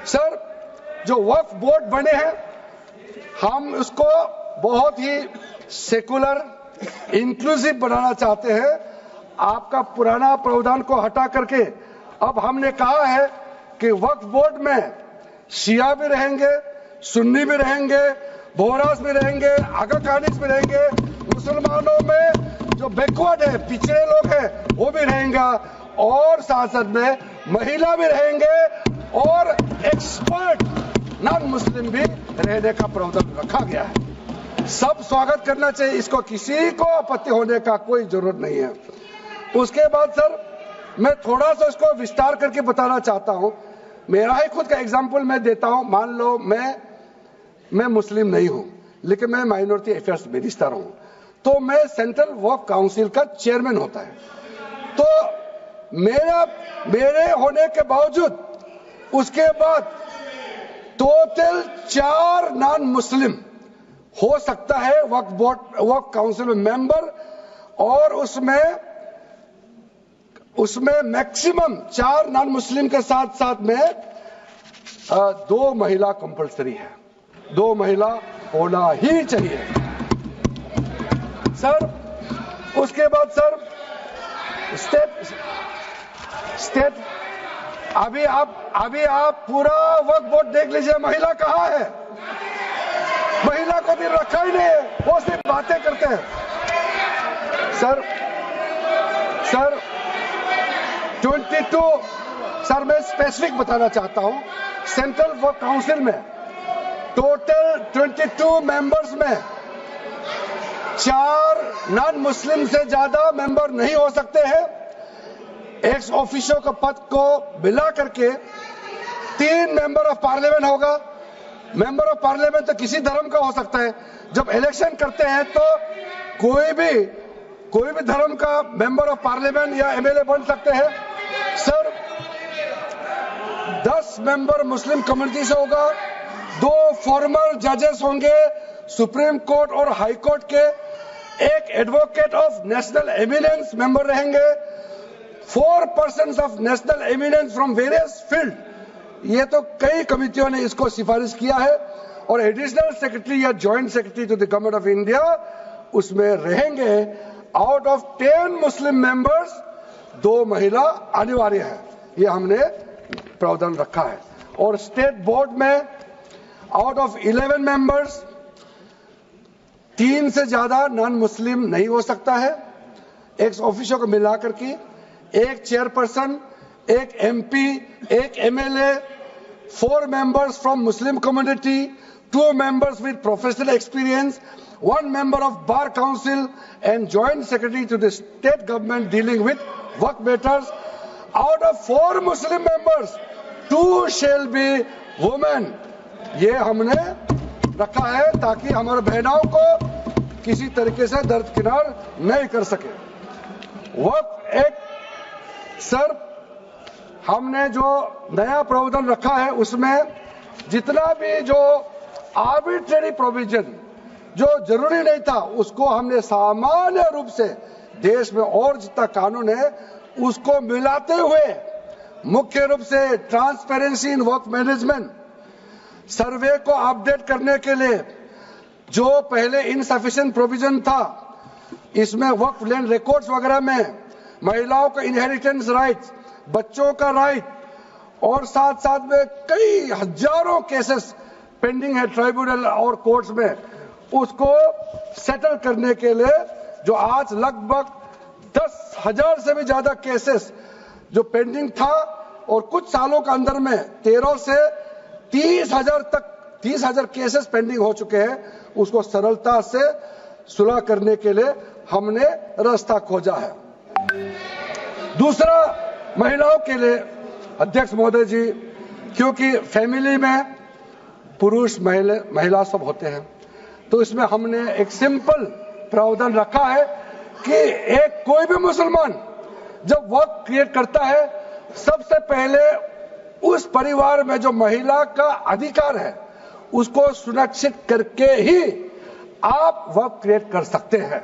Sir, जो वक्फ board बने हैं, हम उसको बहुत ही सेकुलर, इंक्लूसिव बनाना चाहते हैं। आपका पुराना प्रावधान को हटा करके अब हमने कहा है कि वक्फ बोर्ड में शिया भी रहेंगे, सुन्नी भी रहेंगे, बोहरास भी रहेंगे, आगा खानिस भी रहेंगे, मुसलमानों में जो बैकवर्ड है, पिछड़े लोग हैं, वो भी रहेंगे, और साथ साथ में महिला भी रहेंगे और एक्सपर्ट नॉन मुस्लिम भी रहने का प्रावधान रखा गया है। सब स्वागत करना चाहिए, इसको किसी को आपत्ति होने का कोई जरूरत नहीं है। उसके बाद सर, मैं थोड़ा सा इसको विस्तार करके बताना चाहता हूं। मेरा ही खुद का एग्जाम्पल मैं देता हूं। मान लो मैं मुस्लिम नहीं हूं, लेकिन मैं माइनॉरिटी अफेयर्स मिनिस्टर हूं, तो मैं सेंट्रल वक्फ काउंसिल का चेयरमैन होता है। तो मेरे होने के बावजूद उसके बाद टोटल 4 नॉन मुस्लिम हो सकता है वक्फ काउंसिल में मेंबर, और उसमें मैक्सिमम 4 नॉन मुस्लिम के साथ साथ में 2 महिला कंपल्सरी है। 2 महिला होना ही चाहिए सर। उसके बाद सर, स्टेट अभी आप पूरा वक्फ बोर्ड देख लीजिए, महिला कहाँ है? महिला को भी रखा ही नहीं है, वो सिर्फ बातें करते हैं। सर 22 सर, मैं स्पेसिफिक बताना चाहता हूं। सेंट्रल वक्फ काउंसिल में टोटल 22 मेंबर्स में 4 नॉन मुस्लिम से ज्यादा मेंबर नहीं हो सकते हैं। एक्स ऑफिशियो के पद को मिला करके 3 मेंबर ऑफ पार्लियामेंट होगा। मेंबर ऑफ पार्लियामेंट तो किसी धर्म का हो सकता है। जब इलेक्शन करते हैं तो कोई भी धर्म का मेंबर ऑफ पार्लियामेंट या एमएलए बन सकते हैं। सर, 10 मेंबर मुस्लिम कम्युनिटी से होगा, 2 फॉर्मर जजेस होंगे सुप्रीम कोर्ट और हाई कोर्ट के, 1 advocate of national eminence member रहेंगे, 4 persons of national eminence from various field. ये तो कई कमिटियों ने इसको सिफारिश किया है, और एडिशनल सेक्रेटरी या joint secretary to the government of India उसमें रहेंगे। आउट ऑफ 10 मुस्लिम मेंबर्स 2 महिला अनिवार्य है, ये हमने प्रावधान रखा है। और स्टेट बोर्ड में आउट ऑफ 11 मेंबर्स 3 से ज्यादा नॉन मुस्लिम नहीं हो सकता है। एक्स ऑफिसर को मिलाकर के 1 chairperson, 1 MP, 1 MLA, 4 members from Muslim community, 2 members with professional experience, 1 member of Bar Council and Joint Secretary to the state government dealing with work matters. Out of 4 Muslim members, 2 shall be women. ये हमने रखा है ताकि हमारे बहनों को किसी तरीके से दरकिनार नहीं कर सके। वक्फ एक्ट सर, हमने जो नया प्रावधान रखा है उसमें जितना भी जो आर्बिट्रेरी प्रोविजन जो जरूरी नहीं था उसको हमने सामान्य रूप से देश में और जितना कानून है उसको मिलाते हुए, मुख्य रूप से ट्रांसपेरेंसी इन वक्फ मैनेजमेंट, सर्वे को अपडेट करने के लिए जो पहले इनसफिशिएंट प्रोविजन था, इसमें वक्फ लैंड रिकॉर्ड्स वगैरह में महिलाओं का इनहेरिटेंस राइट्स, बच्चों का राइट, और साथ साथ में कई हजारों केसेस पेंडिंग है ट्राइब्यूनल और कोर्ट्स में, उसको सेटल करने के लिए जो आज लगभग 10,000 से भी ज्यादा केसेस जो पेंडिंग था, और कुछ सालों के अंदर में 13 से 30,000 केसेस पेंडिंग हो चुके हैं, उसको सरलता से सुलह करने के लिए हमने रास्ता खोजा है। दूसरा, महिलाओं के लिए अध्यक्ष महोदय जी, क्योंकि फैमिली में पुरुष महिला सब होते हैं, तो इसमें हमने एक सिंपल प्रावधान रखा है कि एक कोई भी मुसलमान जब वक्फ क्रिएट करता है, सबसे पहले उस परिवार में जो महिला का अधिकार है उसको सुनिश्चित करके ही आप वक्फ क्रिएट कर सकते हैं।